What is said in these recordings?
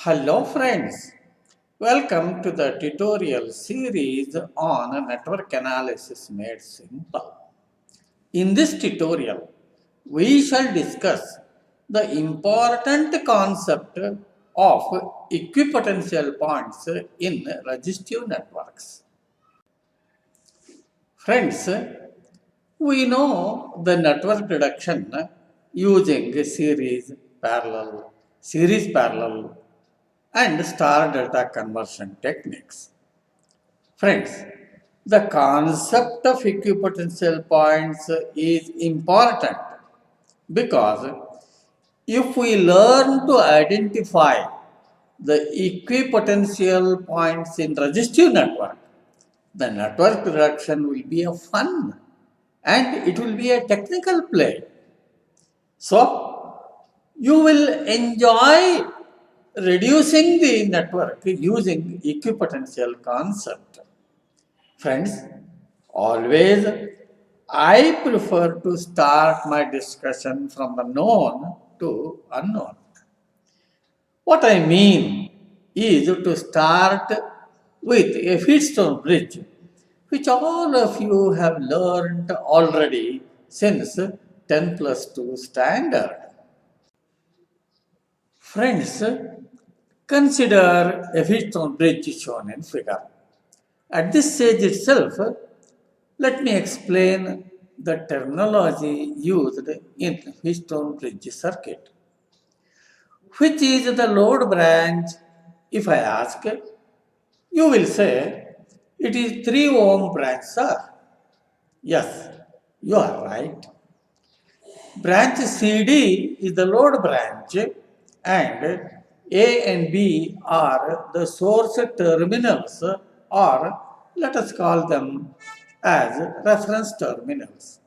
Hello friends, welcome to the tutorial series on network analysis made simple. In this tutorial, we shall discuss the important concept of equipotential points in resistive networks. Friends, we know the network reduction using series parallel, and star delta conversion techniques. Friends, the concept of equipotential points is important because if we learn to identify the equipotential points in resistive network, the network reduction will be a fun and it will be a technical play. So, you will enjoy reducing the network using equipotential concept. Friends, always I prefer to start my discussion from the known to unknown. What I mean is to start with a Wheatstone bridge, which all of you have learned already since 10 plus 2 standard. Friends, consider a Wheatstone bridge shown in figure. At this stage itself, let me explain the terminology used in Wheatstone bridge circuit. Which is the load branch? If I ask, you will say it is 3 ohm branch, sir. Yes, you are right. Branch CD is the load branch and A and B are the source terminals, or let us call them as reference terminals.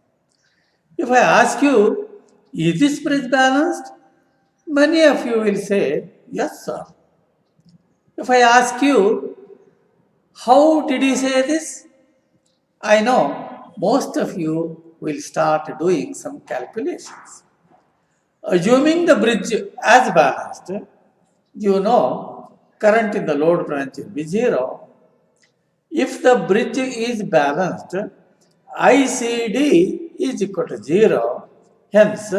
If I ask you, is this bridge balanced? Many of you will say, yes, sir. If I ask you, how did you say this? I know most of you will start doing some calculations. Assuming the bridge as balanced, you know current in the load branch will be 0. If the bridge is balanced, ICD is equal to 0. Hence,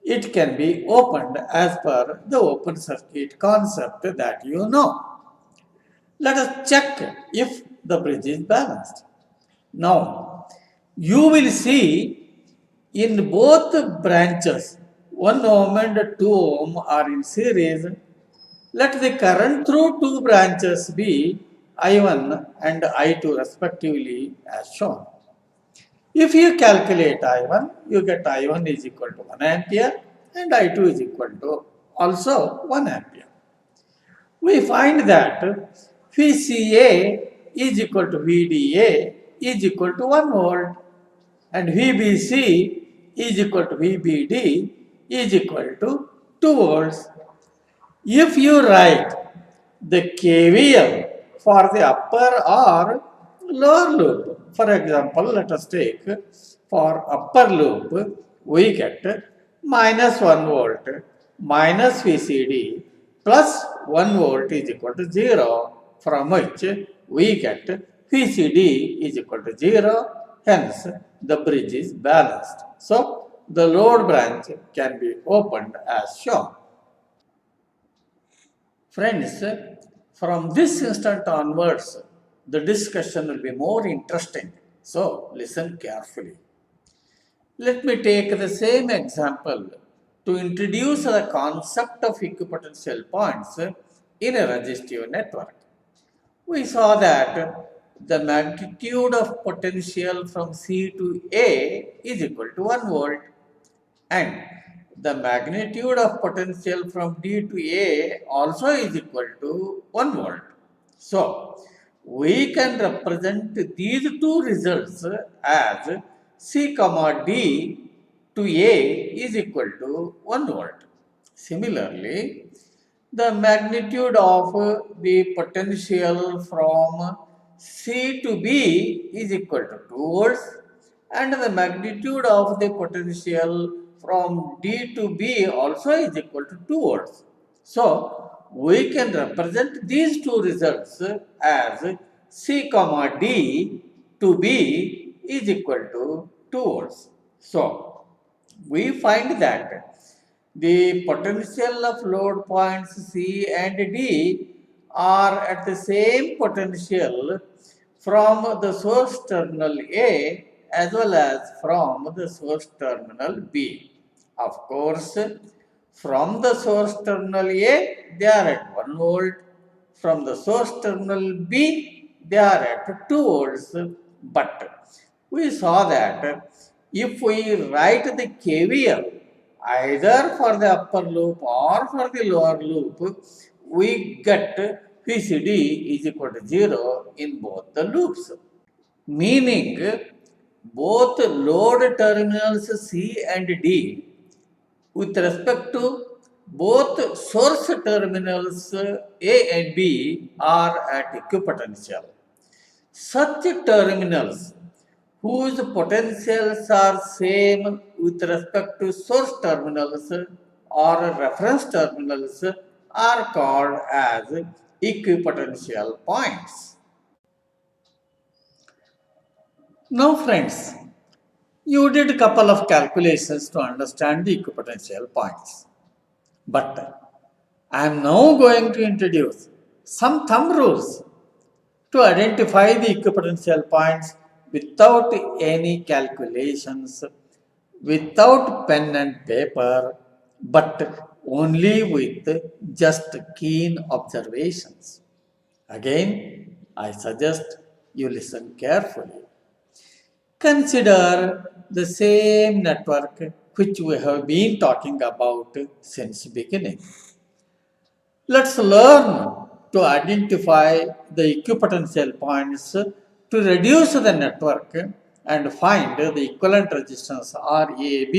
it can be opened as per the open circuit concept that you know. Let us check if the bridge is balanced. Now, you will see in both branches, 1 ohm and 2 ohm are in series. Let the current through two branches be I1 and I2 respectively as shown. If you calculate I1, you get I1 is equal to 1 ampere and I2 is equal to also 1 ampere. We find that VCA is equal to VDA is equal to 1 volt and VBC is equal to VBD is equal to 2 volts. If you write the KVL for the upper or lower loop, for example, let us take for upper loop, we get minus 1 volt minus VCD plus 1 volt is equal to 0, from which we get VCD is equal to 0, hence the bridge is balanced. So, the load branch can be opened as shown. Friends, from this instant onwards, the discussion will be more interesting. So, listen carefully. Let me take the same example to introduce the concept of equipotential points in a resistive network. We saw that the magnitude of potential from C to A is equal to 1 volt and the magnitude of potential from D to A also is equal to 1 volt. So, we can represent these two results as C comma D to A is equal to 1 volt. Similarly, the magnitude of the potential from C to B is equal to 2 volts and the magnitude of the potential from D to B also is equal to 2 volts. So, we can represent these two results as C comma D to B is equal to 2 volts. So, we find that the potential of load points C and D are at the same potential from the source terminal A as well as from the source terminal B. Of course, from the source terminal A, they are at 1 volt. From the source terminal B, they are at 2 volts. But we saw that if we write the KVL either for the upper loop or for the lower loop, we get VCD is equal to 0 in both the loops. Meaning, both load terminals C and D with respect to both source terminals A and B are at equipotential. Such terminals whose potentials are same with respect to source terminals or reference terminals are called as equipotential points. Now friends, you did a couple of calculations to understand the equipotential points. But I am now going to introduce some thumb rules to identify the equipotential points without any calculations, without pen and paper, but only with just keen observations. Again, I suggest you listen carefully. Consider the same network which we have been talking about since beginning. Let's learn to identify the equipotential points to reduce the network and find the equivalent resistance RAB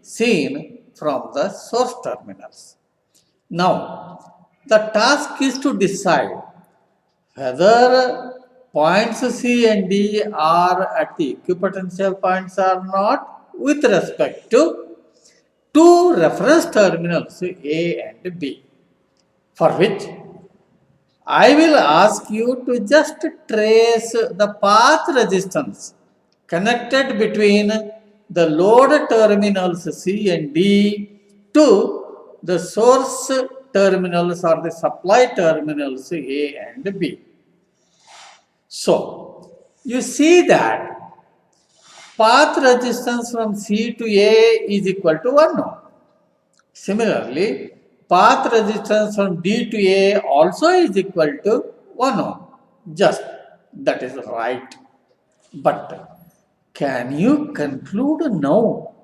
seen from the source terminals. Now, the task is to decide whether points C and D are at the equipotential points or not with respect to two reference terminals A and B, for which I will ask you to just trace the path resistance connected between the load terminals C and D to the source terminals or the supply terminals A and B. So, you see that path resistance from C to A is equal to 1 ohm. Similarly, path resistance from D to A also is equal to 1 ohm. Just that is right. But can you conclude now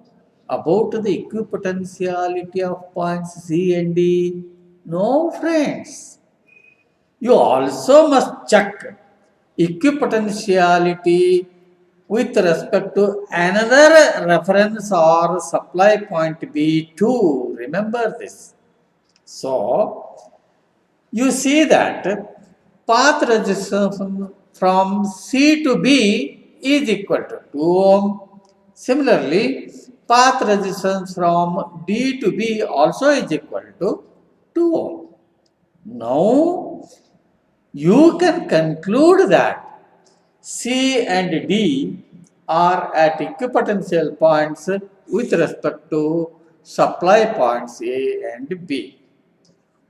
about the equipotentiality of points C and D? No, friends. You also must check equipotentiality with respect to another reference or supply point B too. Remember this. So, you see that path resistance from C to B is equal to 2 ohm. Similarly, path resistance from D to B also is equal to 2 ohm. Now, you can conclude that C and D are at equipotential points with respect to supply points A and B.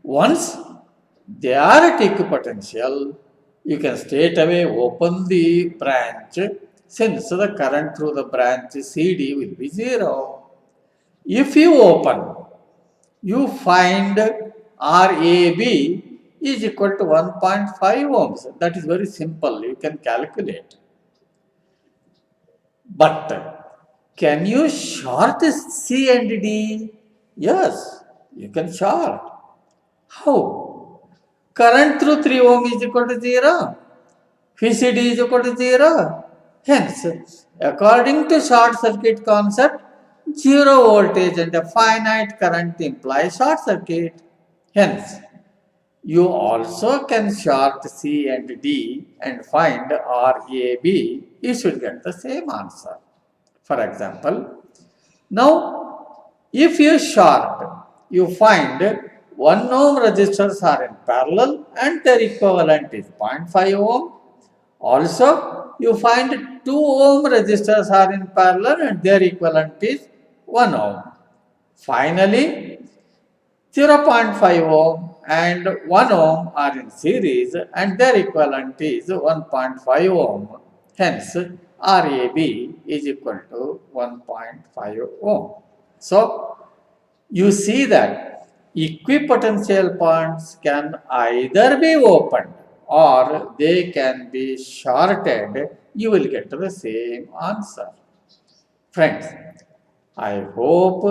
Once they are at equipotential, you can straight away open the branch since the current through the branch CD will be 0. If you open, you find RAB is equal to 1.5 ohms. That is very simple. You can calculate. But can you short C and D? Yes, you can short. How? Current through 3 ohm is equal to 0. VCD is equal to 0. Hence, according to short circuit concept, 0 voltage and a finite current implies short circuit. Hence, you also can short C and D and find RAB. You should get the same answer. For example, now if you short, you find 1 ohm resistors are in parallel and their equivalent is 0.5 ohm. Also, you find 2 ohm resistors are in parallel and their equivalent is 1 ohm. Finally, 0.5 ohm and 1 ohm are in series and their equivalent is 1.5 ohm. Hence, RAB is equal to 1.5 ohm. So, you see that equipotential points can either be opened or they can be shorted. You will get the same answer. Friends, I hope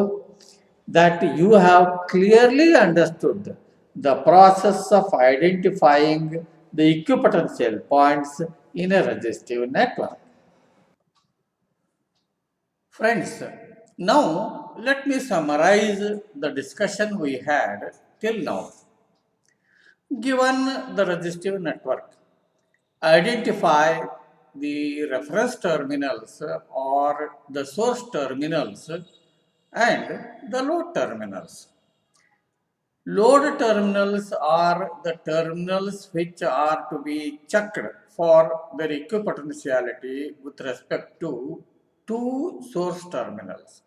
that you have clearly understood the process of identifying the equipotential points in a resistive network. Friends, now let me summarize the discussion we had till now. Given the resistive network, identify the reference terminals or the source terminals and the load terminals. Load terminals are the terminals which are to be checked for their equipotentiality with respect to two source terminals.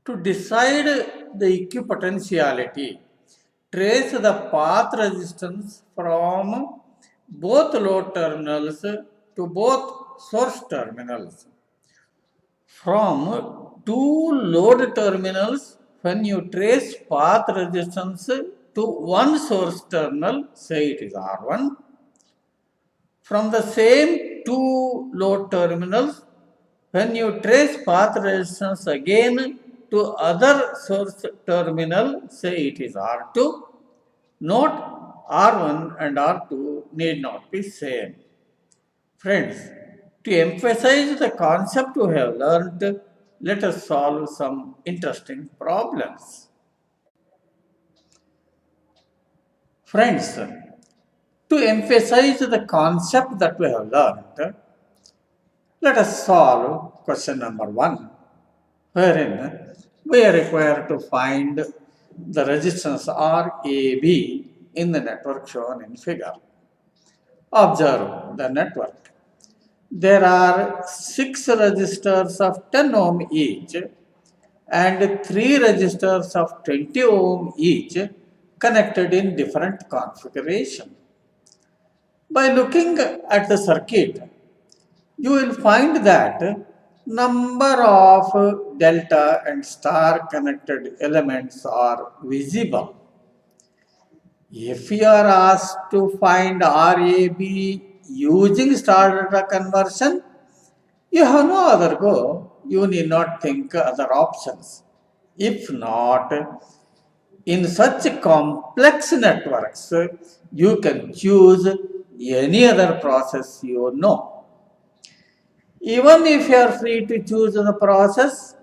To decide the equipotentiality, trace the path resistance from both load terminals to both source terminals. From two load terminals, when you trace path resistance to one source terminal, say it is R1, from the same two load terminals, when you trace path resistance again to other source terminal, say it is R2, note R1 and R2 need not be same. Friends, to emphasize the concept we have learned, let us solve some interesting problems. Friends, to emphasize the concept that we have learned, let us solve question number 1, wherein we are required to find the resistance RAB in the network shown in figure. Observe the network. There are 6 resistors of 10 ohm each and 3 resistors of 20 ohm each connected in different configuration. By looking at the circuit, you will find that number of delta and star connected elements are visible. If you are asked to find RAB using star data conversion, you have no other go. You need not think other options. If not, in such complex networks, you can choose any other process you know. Even if you are free to choose the process,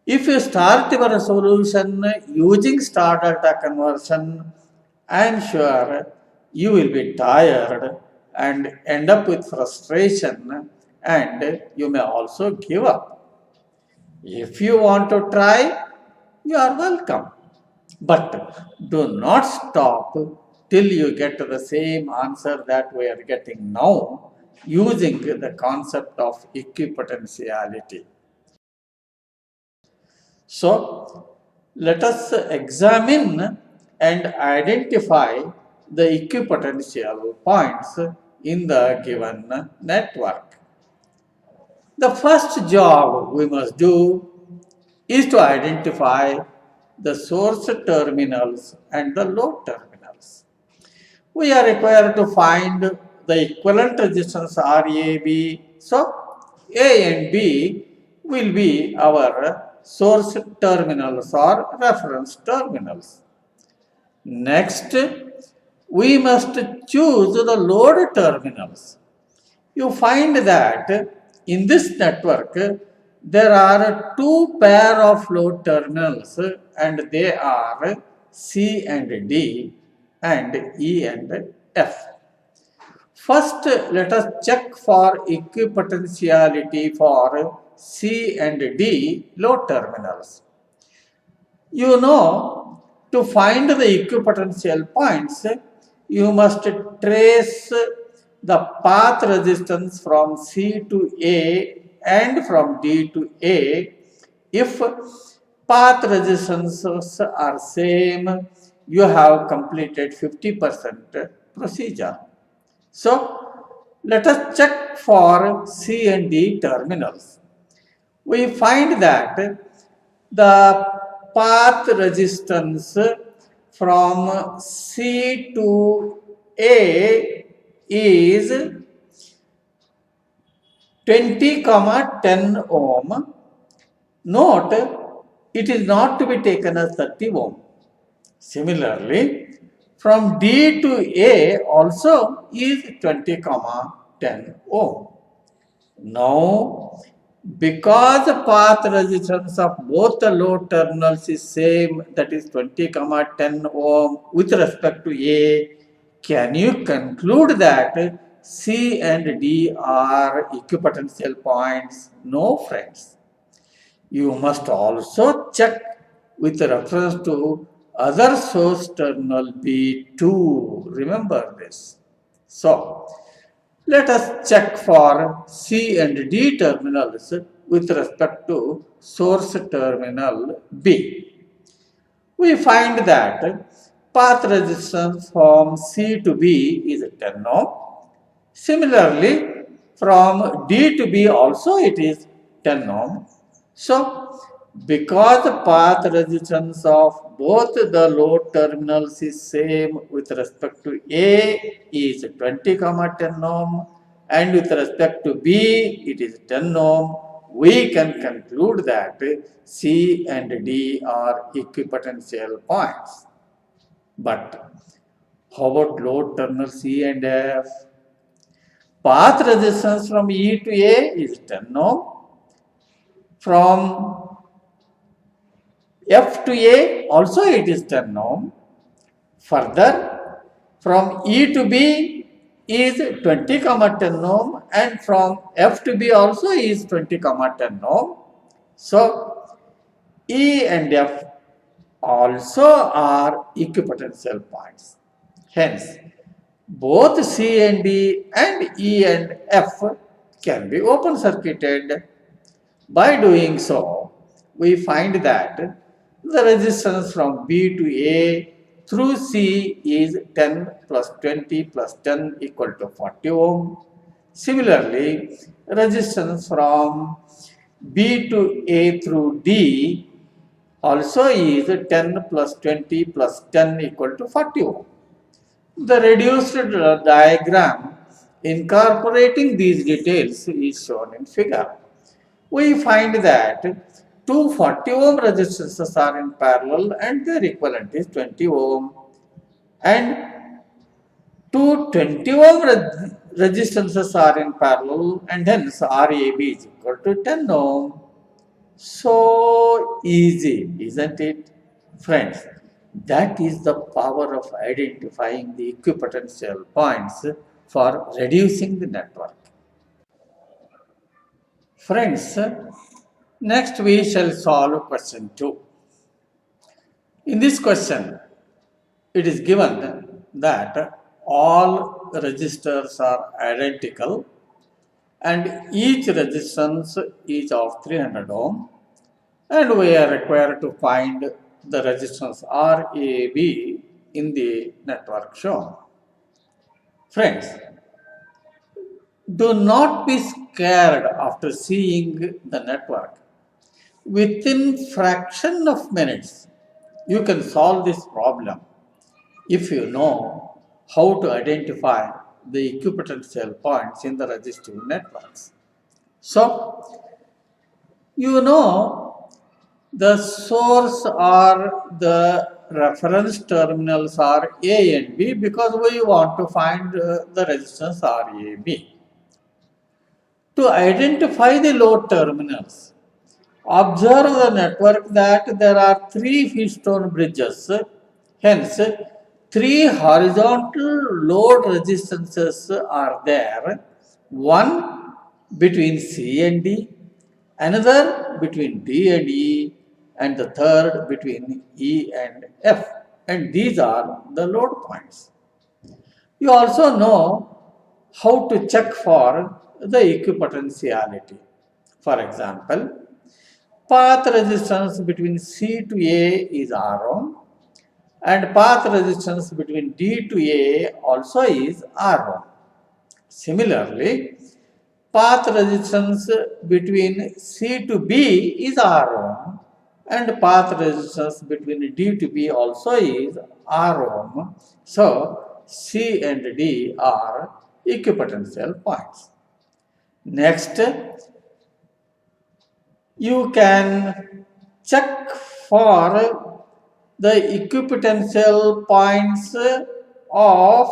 if you start your solution using star data conversion, I am sure you will be tired and end up with frustration and you may also give up. If you want to try, you are welcome. But do not stop till you get the same answer that we are getting now using the concept of equipotentiality. So, let us examine and identify the equipotential points in the given network. The first job we must do is to identify the source terminals and the load terminals. We are required to find the equivalent resistance RAB. So, A and B will be our source terminals or reference terminals. Next, we must choose the load terminals. You find that in this network there are two pair of load terminals and they are C and D and E and F. First, let us check for equipotentiality for C and D load terminals. You know To find the equipotential points, you must trace the path resistance from C to A and from D to A. If path resistances are same, you have completed 50% procedure. So, let us check for C and D terminals. We find that the path resistance from C to A is 20, 10 ohm. Note, it is not to be taken as 30 ohm. Similarly, from D to A also is 20, 10 ohm. Now, because the path resistance of both the load terminals is same, that is 20, 10 ohm with respect to A, can you conclude that C and D are equipotential points? No, friends. You must also check with reference to other source terminal B2. Remember this. So, let us check for C and D terminals with respect to source terminal B. We find that path resistance from C to B is 10 ohm. Similarly, from D to B also it is 10 ohm. So, because the path resistance of both the load terminals is same with respect to A is 20, 10 ohm and with respect to B it is 10 ohm, we can conclude that C and D are equipotential points. But how about load terminal C and F? Path resistance from E to A is 10 ohm. From F to A also it is 10 ohm. Further, from E to B is 20, 10 ohm and from F to B also is 20, 10 ohm. So, E and F also are equipotential points. Hence, both C and D and E and F can be open circuited. By doing so, we find that the resistance from B to A through C is 10 plus 20 plus 10 equal to 40 ohm. Similarly, resistance from B to A through D also is 10 plus 20 plus 10 equal to 40 ohm. The reduced diagram incorporating these details is shown in figure. We find that two 40 ohm resistances are in parallel and their equivalent is 20 ohm, and two 20 ohm resistances are in parallel and hence RAB is equal to 10 ohm. So easy, isn't it? Friends, that is the power of identifying the equipotential points for reducing the network. Friends, next we shall solve question 2. In this question, it is given that all resistors are identical and each resistance is of 300 ohm, and we are required to find the resistance RAB in the network shown. Friends, do not be scared after seeing the network. Within fraction of minutes, you can solve this problem if you know how to identify the equipotential points in the resistive networks. So, you know the source or the reference terminals are A and B because we want to find the resistance RAB. To identify the load terminals, observe the network that there are three Wheatstone bridges. Hence, three horizontal load resistances are there. One between C and D, another between D and E, and the third between E and F. and these are the load points. You also know how to check for the equipotentiality. For example, path resistance between C to A is R ohm and path resistance between D to A also is R ohm. Similarly, path resistance between C to B is R ohm and path resistance between D to B also is R ohm. So, C and D are equipotential points. Next, you can check for the equipotential points of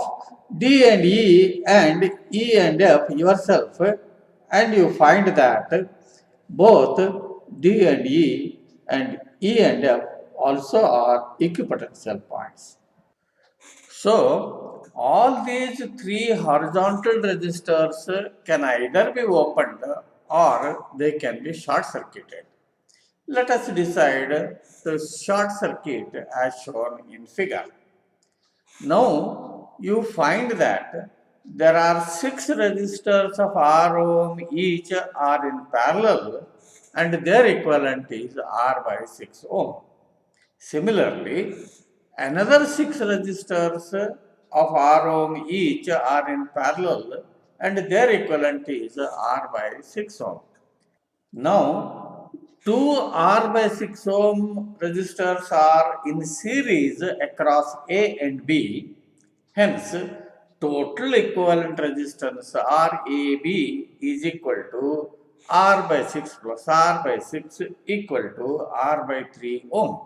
D and E and E and F yourself, and you find that both D and E and F also are equipotential points. So, all these three horizontal resistors can either be opened or they can be short circuited. Let us decide the short circuit as shown in figure. Now, you find that there are 6 resistors of R ohm each are in parallel and their equivalent is R by 6 ohm. Similarly, another 6 resistors of R ohm each are in parallel and their equivalent is R by 6 ohm. Now, two R by 6 ohm resistors are in series across A and B. Hence, total equivalent resistance RAB is equal to R by 6 plus R by 6 equal to R by 3 ohm.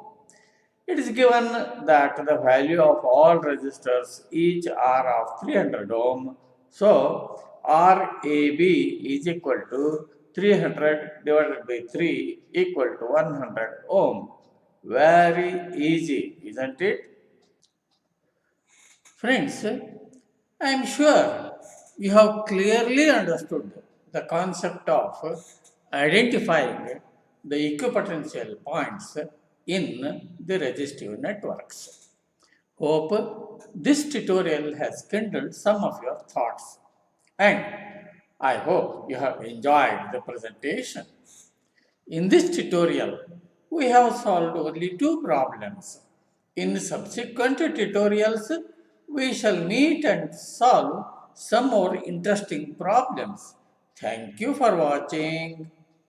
It is given that the value of all resistors each are of 300 ohm. So, RAB is equal to 300 divided by 3 equal to 100 ohm. Very easy, isn't it? Friends, I am sure you have clearly understood the concept of identifying the equipotential points in the resistive networks. Hope this tutorial has kindled some of your thoughts and I hope you have enjoyed the presentation. In this tutorial, we have solved only 2 problems. In subsequent tutorials, we shall meet and solve some more interesting problems. Thank you for watching.